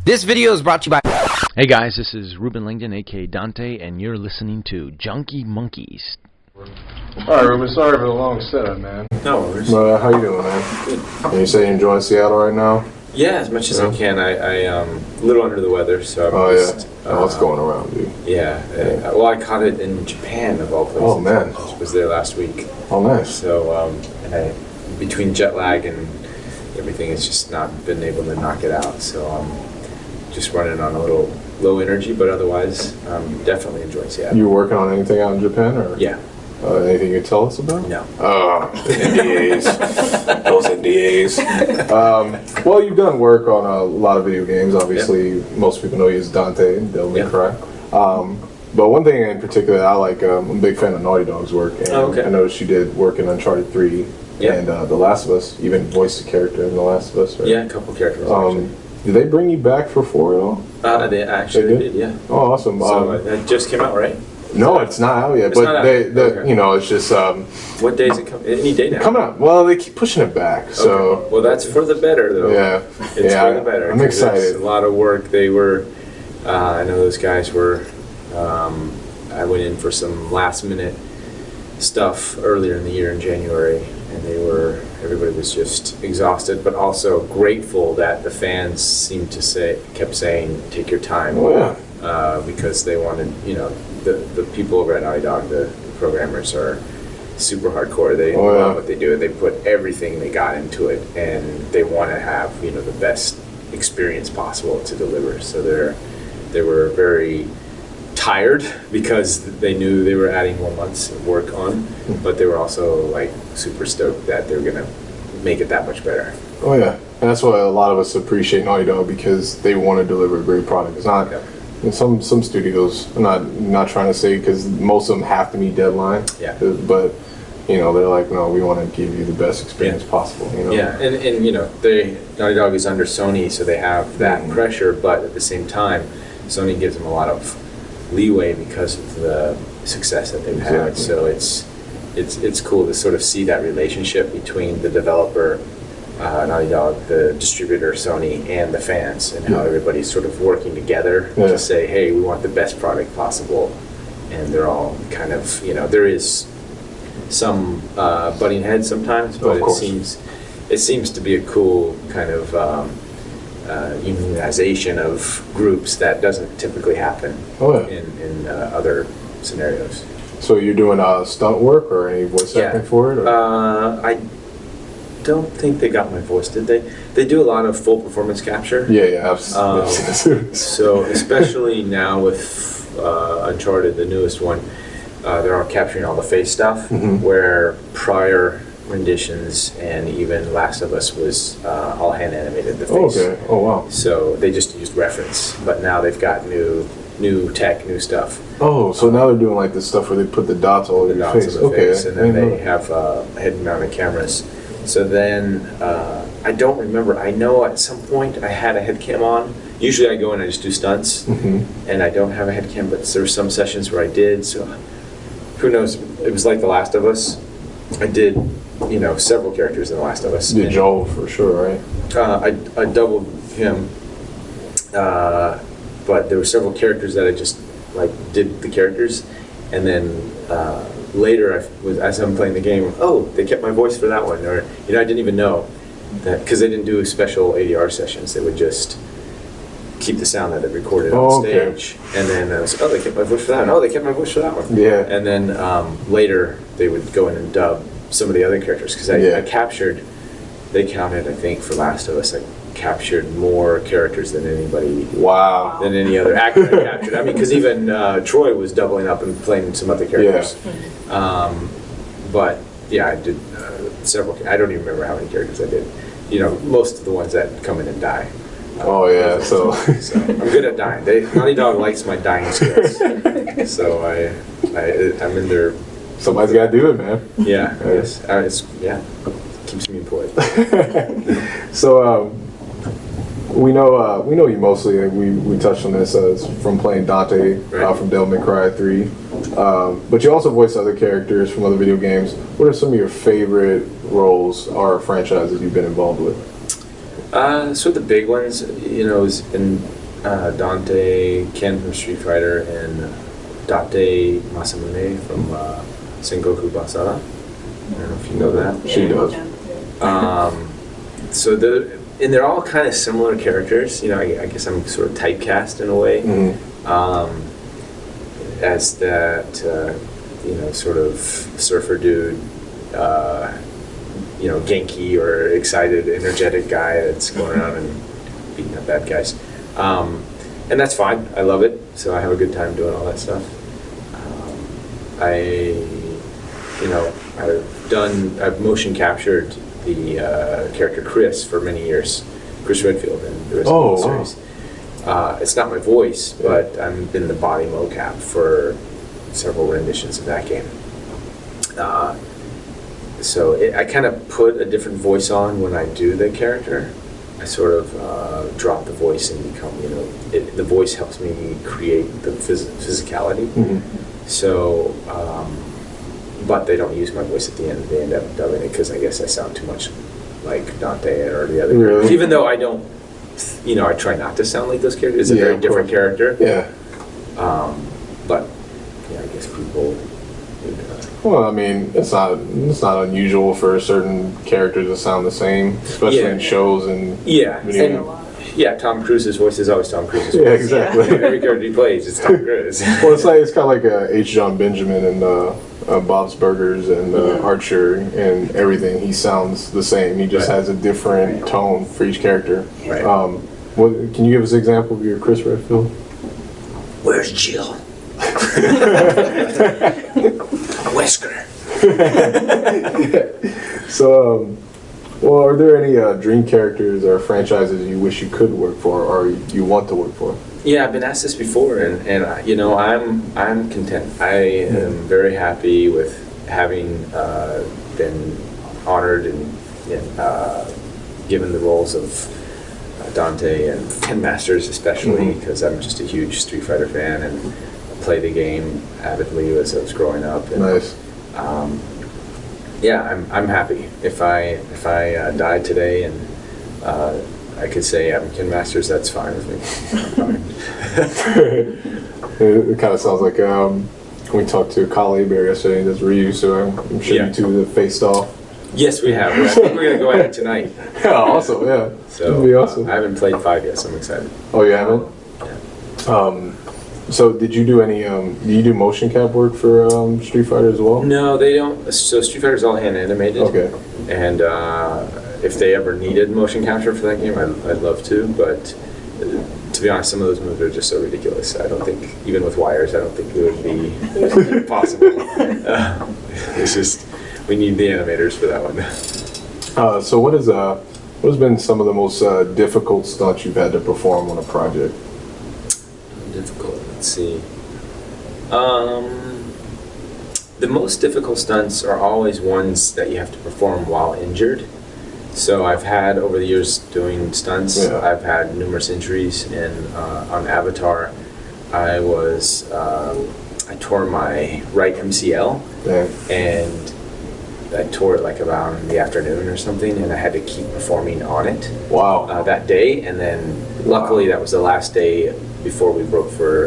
This video is brought to you by... Hey guys, this is Reuben Langdon, aka Dante, and you're listening to Junkie Monkeys. Alright, Reuben, sorry for the long setup, man. No worries. But how you doing, man? Good. And you say you're enjoying Seattle right now? Yeah, as much as I can. I'm a little under the weather, so I'm just... What's going around, dude? Yeah. Well, I caught it in Japan, of all places. Oh, man. I was there last week. Oh, nice. So, between jet lag and everything, it's just not been able to knock it out. So I'm just running on a little low energy, but otherwise, I'm definitely enjoying Seattle. You working on anything out in Japan, or? Yeah. Anything you can tell us about? No. NDAs. Those NDAs. Well, you've done work on a lot of video games. Obviously, most people know you as Dante and Devil May Cry. But one thing in particular I like, I'm a big fan of Naughty Dog's work. And I noticed you did work in Uncharted 3 and The Last of Us, even voiced a character in The Last of Us, right? Yeah, a couple characters, actually. Did they bring you back for 4 at all? They actually did, yeah. Oh, awesome. So that just came out, right? No, it's not out yet, but you know, it's just what day is it coming? Any day now? Coming out. Well, they keep pushing it back. So okay. Well, that's for the better, though. Yeah, it's for the better. I'm excited. It's a lot of work. They were. I know those guys were. I went in for some last minute stuff earlier in the year in January, and everybody was just exhausted, but also grateful that the fans kept saying, "Take your time," because they wanted, the people over at Naughty Dog, the programmers are super hardcore. They love what they do. They put everything they got into it, and they want to have the best experience possible to deliver. So they were very tired because they knew they were adding more months of work on, but they were also like super stoked that they were gonna make it that much better. Oh yeah, and that's why a lot of us appreciate Naughty Dog, because they want to deliver a great product. It's not some studios. I'm not trying to say, because most of them have to meet deadline. Yeah. But they're like, no, we want to give you the best experience possible. Yeah, and Naughty Dog is under Sony, so they have that pressure, but at the same time, Sony gives them a lot of leeway because of the success that they've had. So it's cool to sort of see that relationship between the developer, Naughty Dog, the distributor, Sony, and the fans, and how everybody's sort of working together to say, hey, we want the best product possible. And they're all kind of, there is some butting heads sometimes, but it seems to be a cool kind of unionization of groups that doesn't typically happen in other scenarios. So you're doing stunt work or any voice acting for it? Or? I don't think they got my voice, did they? They do a lot of full performance capture. Yeah. So especially now with Uncharted, the newest one, they're all capturing all the face stuff, where prior renditions and even Last of Us was all hand animated, the face. Okay. Oh wow. So they just used reference, but now they've got new tech, new stuff. Oh, so now they're doing like this stuff where they put the dots all over your face. Face, and then they have head-mounted cameras. So then I don't remember. I know at some point I had a head cam on. Usually I go and I just do stunts, and I don't have a head cam, but there were some sessions where I did. So who knows? It was like The Last of Us. I did, several characters in The Last of Us. You did Joel for sure, right? I doubled him, but there were several characters that I just did the characters, and then later as I'm playing the game, they kept my voice for that one, or I didn't even know that, because they didn't do special ADR sessions. They would just keep the sound that they recorded on stage, and then I was they kept my voice for that one. They kept my voice for that one. Yeah. And then later they would go in and dub some of the other characters, because I captured. They counted, I think, for Last of Us, I captured more characters than anybody. Wow. Than any other actor I captured. I mean, because even Troy was doubling up and playing some other characters. Yeah. But yeah, I did several. I don't even remember how many characters I did. Most of the ones that come in and die. So I'm good at dying. Naughty Dog likes my dying skills. So I'm in their. Somebody's got to do it, man. Yeah. Yes. Keeps me employed. So we know you mostly. We touched on this from playing Dante from Devil May Cry 3, but you also voice other characters from other video games. What are some of your favorite roles or franchises you've been involved with? So the big ones, has been Dante, Ken from Street Fighter, and Date Masamune from Sengoku Basara. I don't know if you know that. She does. So they're all kind of similar characters. I guess I'm sort of typecast in a way, as that sort of surfer dude, Genki or excited, energetic guy that's going around and beating up bad guys. And that's fine. I love it. So I have a good time doing all that stuff. I've motion captured the character Chris for many years, Chris Redfield in the Resident Evil series. It's not my voice, but I've been the body mocap for several renditions of that game. So I kind of put a different voice on when I do the character. I sort of drop the voice and become, the voice helps me create the physicality. So, but they don't use my voice at the end. They end up dubbing it because I guess I sound too much like Dante or the other characters. Even though I don't, I try not to sound like those characters. It's a very different character. Yeah. But, I guess people would... Well, I mean, it's not unusual for certain characters to sound the same, especially in shows and video. Tom Cruise's voice is always Tom Cruise's voice. Yeah, exactly. Every character he plays, it's Tom Cruise. Well, it's kind of like H. John Benjamin and Bob's Burgers and Archer and everything. He sounds the same. He just has a different tone for each character. Right. Can you give us an example of your Chris Redfield? Where's Jill? Wesker. So, well, are there any dream characters or franchises you wish you could work for or you want to work for? Yeah, I've been asked this before, and I'm content. I am very happy with having been honored and given the roles of Dante and Ken Masters, especially because I'm just a huge Street Fighter fan and play the game avidly as I was growing up. And, Nice. I'm happy. If I died today and I could say I'm Ken Masters, that's fine with me. It kind of sounds like we talked to Kali Bear yesterday. That's Ryu, so I'm sure you two have faced off. Yes, we have. I think we're going to go at it tonight. Yeah, awesome. Yeah, So that'd be awesome. I haven't played 5 yet, so I'm excited. Oh, you haven't? Yeah. So did you do any? Do you do motion cap work for Street Fighter as well? No, they don't. So Street Fighter's all hand animated. Okay. And if they ever needed motion capture for that game, I'd love to. But to be honest, some of those moves are just so ridiculous. I don't think, even with wires, I don't think it would be possible. It's just, we need the animators for that one. So what has been some of the most difficult stunts you've had to perform on a project? Difficult. Let's see. The most difficult stunts are always ones that you have to perform while injured. So I've had, over the years doing stunts, I've had numerous injuries, and on Avatar, I tore my right MCL, and I tore it like around in the afternoon or something, and I had to keep performing on it. Wow. That day, and then luckily that was the last day before we broke for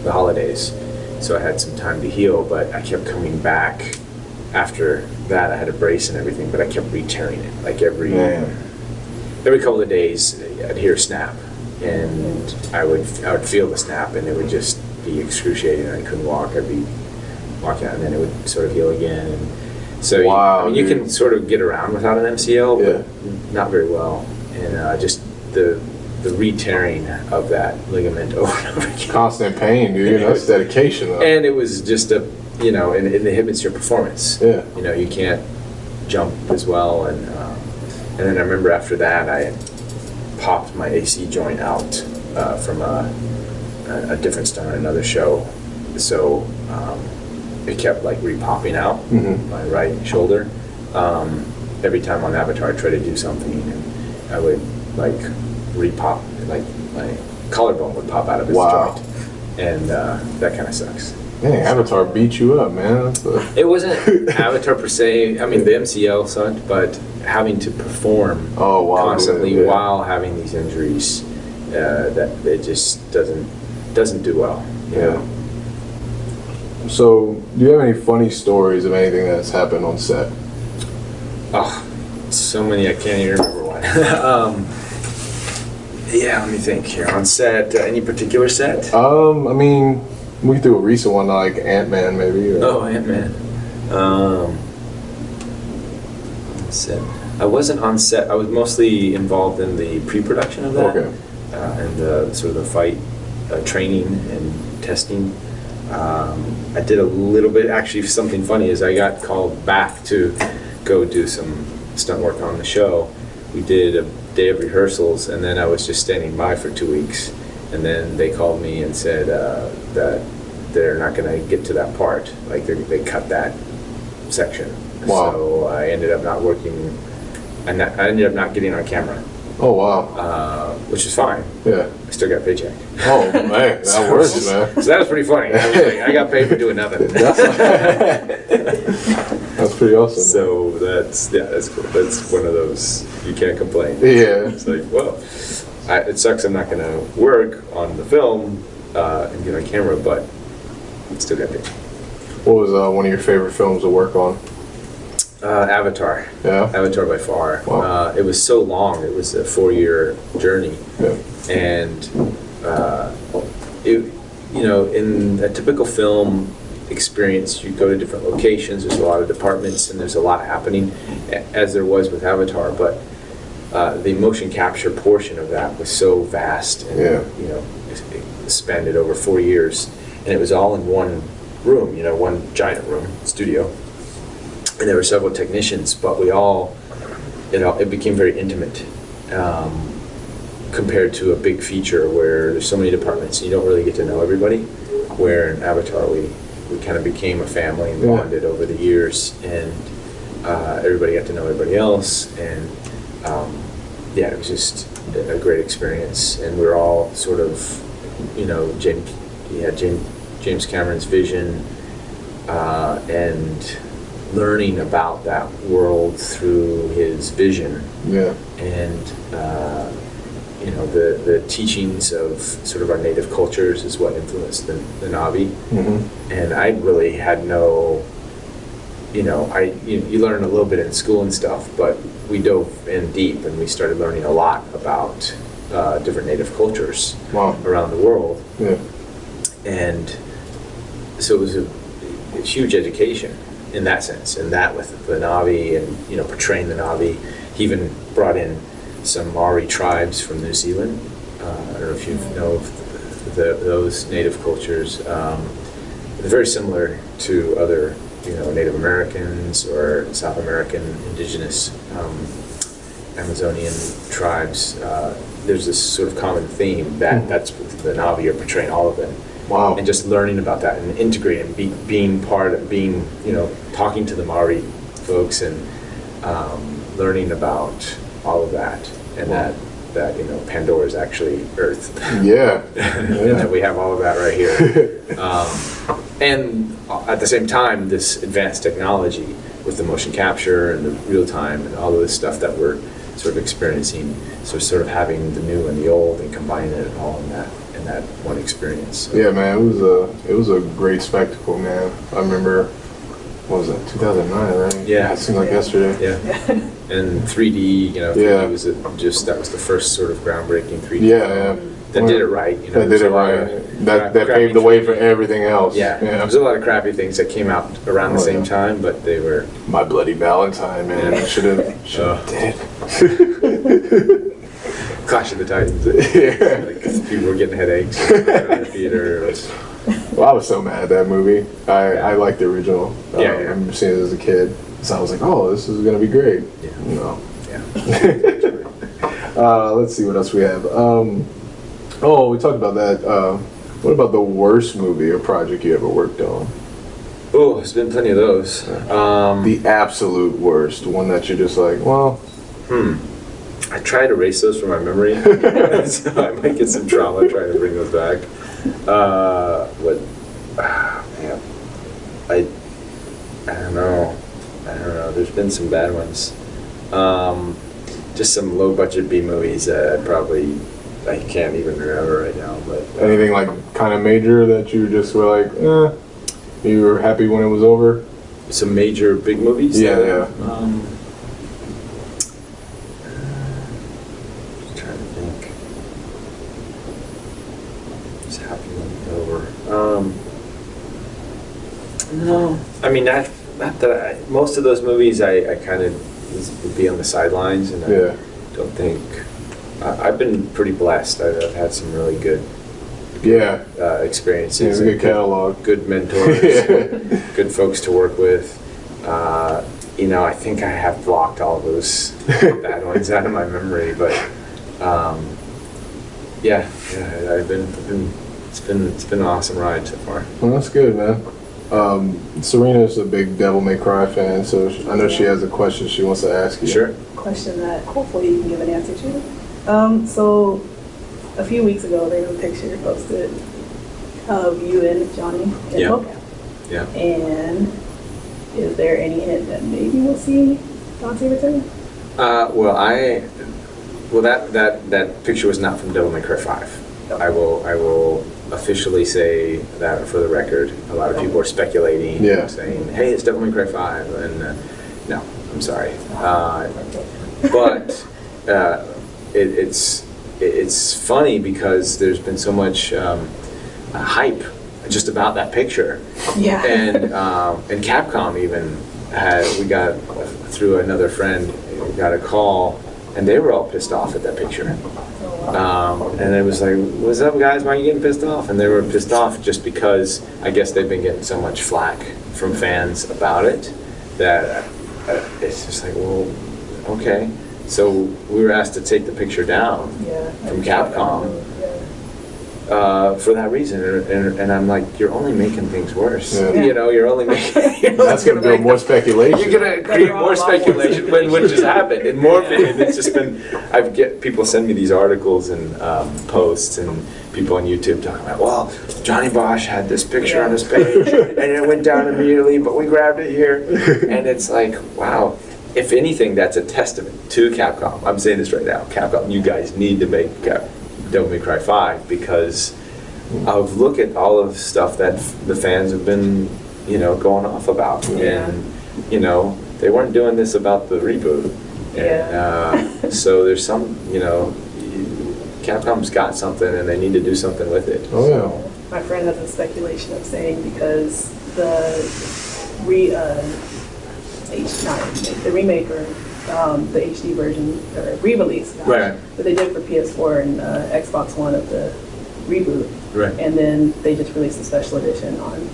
the holidays, so I had some time to heal, but I kept coming back after that. I had a brace and everything, but I kept re-tearing it. Like every couple of days I'd hear a snap, and I would feel the snap, and it would just be excruciating. I couldn't walk. I'd be walking out, and then it would sort of heal again. And so you can sort of get around without an MCL, but not very well. And just the re-tearing of that ligament over and over again. Constant pain, dude. That's dedication, though. And it was just and it inhibits your performance. Yeah. You can't jump as well, and then I remember after that I had popped my AC joint out from a different stunt on another show, so it kept like re-popping out my right shoulder. Every time on Avatar I tried to do something, and I would like re-pop, like my collarbone would pop out of its joint, and that kind of sucks. Dang, Avatar beat you up, man. It wasn't Avatar per se. I mean, the MCL sucked, but having to perform constantly while having these injuries, that it just doesn't do well. Yeah. So, do you have any funny stories of anything that's happened on set? Oh, so many I can't even remember one. Yeah, let me think here. On set, any particular set? I mean, we could do a recent one like Ant-Man, maybe. Or... Oh, Ant-Man. Set. I wasn't on set. I was mostly involved in the pre-production of that. Okay. And sort of the fight training and testing. I did a little bit. Actually, something funny is I got called back to go do some stunt work on the show. We did a day of rehearsals, and then I was just standing by for 2 weeks. And then they called me and said that they're not going to get to that part. Like they cut that section. Wow. So I ended up not working. I ended up not getting on camera. Oh, wow. Which is fine. Yeah. I still got a paycheck. Oh, man. That works, man. So that was pretty funny. I was like, I got paid for doing nothing. That's pretty awesome. So that's cool. That's one of those, you can't complain. Yeah. It's like, well, it sucks I'm not going to work on the film and get on camera, but still got paid. What was one of your favorite films to work on? Avatar. Yeah. Avatar by far. Wow. It was so long. It was a 4-year journey. Yeah. And in a typical film experience, you go to different locations, there's a lot of departments, and there's a lot happening, as there was with Avatar, but the motion capture portion of that was so vast, and it spanned over 4 years, and it was all in one room, one giant room, studio, and there were several technicians, but we all, it became very intimate. Compared to a big feature where there's so many departments and you don't really get to know everybody, where in Avatar we kind of became a family and bonded over the years, and everybody got to know everybody else, and it was just a great experience, and we were all sort of, James Cameron's vision, and learning about that world through his vision. Yeah. And the teachings of sort of our native cultures is what influenced the Na'vi. Mm-hmm. And I really had no, you learn a little bit in school and stuff, but we dove in deep and we started learning a lot about different native cultures around the world. Yeah. And so it was a huge education in that sense, and that with the Na'vi and portraying the Na'vi. He even brought in some Maori tribes from New Zealand. I don't know if you know of those native cultures. They're very similar to other Native Americans or South American indigenous Amazonian tribes. There's this sort of common theme that's the Na'vi are portraying all of them. Wow. And just learning about that and integrating, being part of talking to the Maori folks and learning about all of that, and that Pandora is actually Earth. Yeah. And that we have all of that right here. And at the same time, this advanced technology with the motion capture and the real time and all of this stuff that we're sort of experiencing, so sort of having the new and the old and combining it all in that one experience. So. Yeah, man, it was a great spectacle, man. I remember, what was that, 2009, right? Yeah. It seemed like yesterday. Yeah. And 3D, 3D was that was the first sort of groundbreaking 3D. Yeah. That did it right. That did it right. That paved the way for everything else. Yeah. There's a lot of crappy things that came out around the same time, but they were... My Bloody Valentine, man. I should have did it. Clash of the Titans. People were getting headaches in the theater. Well, I was so mad at that movie. I liked the original. I remember seeing it as a kid. So I was like, oh, this is going to be great. Yeah. No. Yeah. Let's see what else we have. We talked about that. What about the worst movie or project you ever worked on? Oh, there's been plenty of those. The absolute worst. One that you're just like, well... I try to erase those from my memory, so I might get some trauma trying to bring those back. Man, I don't know. There's been some bad ones. Just some low budget B movies that I can't even remember right now. But anything like kind of major that you just were like, you were happy when it was over? some major big movies. Yeah. Trying to think. Just happy when it's over. No, I mean not that most of those movies I kind of would be on the sidelines, and I don't think I've been pretty blessed. I've had some really good experiences. It's a good catalog. Good mentors, good folks to work with. I think I have blocked all those bad ones out of my memory, but it's been an awesome ride so far. Well, that's good, man. Serena's a big Devil May Cry fan, so I know she has a question she wants to ask you. Sure. Question that hopefully you can give an answer to. So a few weeks ago, there was a picture posted of you and Johnny in mocap. Yeah. And is there any hint that maybe we'll see Dante return? That picture was not from Devil May Cry 5. Okay. I will officially say that for the record. A lot of people are speculating, saying, "Hey, it's Devil May Cry 5," and no, I'm sorry, but it's funny because there's been so much hype just about that picture. Yeah. And Capcom even we got through another friend, we got a call, and they were all pissed off at that picture. And it was like, "What's up, guys? Why are you getting pissed off?" And they were pissed off just because I guess they've been getting so much flack from fans about it that it's just like, well, okay. So we were asked to take the picture down from Capcom. For that reason, and I'm like, you're only making things worse. Yeah. You're only making. That's going to build more speculation. You're gonna create more speculation when what just happened. In more opinion, it's just been. People send me these articles and posts, and people on YouTube talking about, well, Johnny Bosch had this picture on his page, and it went down immediately, but we grabbed it here, and it's like, wow. If anything, that's a testament to Capcom. I'm saying this right now, Capcom. You guys need to make Devil May Cry 5 because of look at all of stuff that the fans have been, going off about, and they weren't doing this about the reboot, and so there's some, Capcom's got something and they need to do something with it. Oh yeah. My friend has a speculation of saying because the remake or the HD version or re-release that they did for PS4 and Xbox One of the reboot, and then they just released a special edition on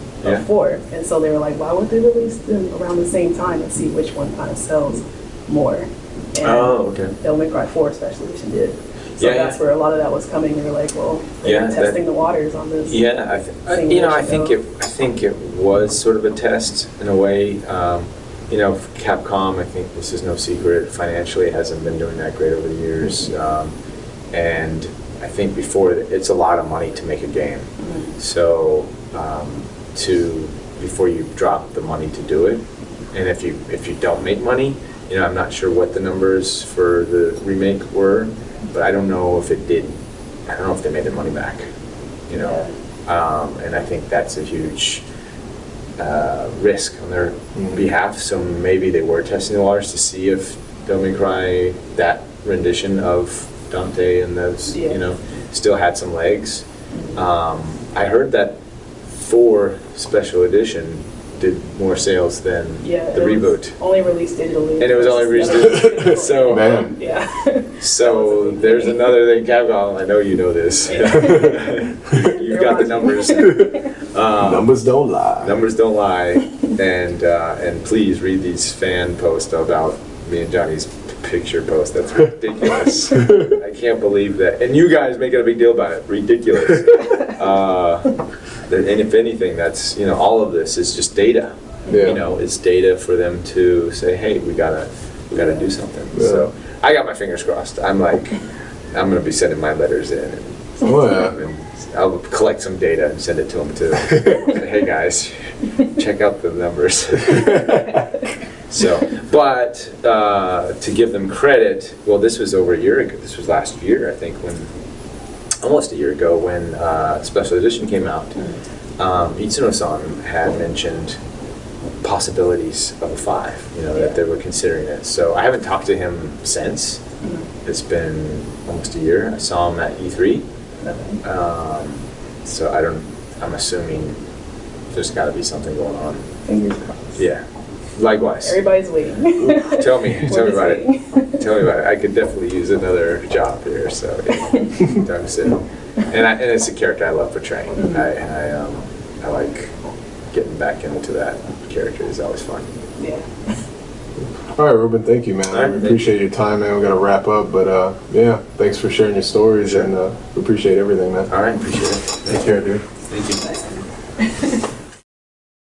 4, and so they were like, why would they release them around the same time and see which one kind of sells more? And Devil May Cry 4 special edition did. So that's where a lot of that was coming. They were like, well, they're testing the waters on this. Yeah, I think it was sort of a test in a way. Capcom, I think this is no secret, financially it hasn't been doing that great over the years. And I think it's a lot of money to make a game. So before you drop the money to do it, and if you don't make money, I'm not sure what the numbers for the remake were, but I don't know if it did. I don't know if they made their money back. And I think that's a huge risk on their behalf. So maybe they were testing the waters to see if Devil May Cry, that rendition of Dante and those, still had some legs. I heard that 4 special edition did more sales than the reboot. Only released digitally. And it was only released digitally. So, man. So there's another thing, Capcom, I know you know this. You've got the numbers. Numbers don't lie. Numbers don't lie. And please read these fan posts about me and Johnny's picture post. That's ridiculous. I can't believe that. And you guys making a big deal about it. Ridiculous. And if anything, that's, all of this is just data. It's data for them to say, hey, we gotta do something. So I got my fingers crossed. I'm going to be sending my letters in and I'll collect some data and send it to them too. Say, hey guys, check out the numbers. So, but to give them credit, well, this was over a year ago. This was last year, I think, almost a year ago, when Special Edition came out. Itsuno-san had mentioned possibilities of a 5, that they were considering it. So I haven't talked to him since. It's been almost a year. I saw him at E3. So I'm assuming there's got to be something going on. Fingers crossed. Yeah. Likewise. Everybody's waiting. Tell me about it. Tell me about it. I could definitely use another job here, so time to sit. And it's a character I love portraying. I like getting back into that character. It's always fun. Yeah. All right, Reuben, thank you, man. All right, we appreciate your time, man. We're going to wrap up, but yeah, thanks for sharing your stories, and we appreciate everything, man. All right, appreciate it. Take care, dude. Thank you.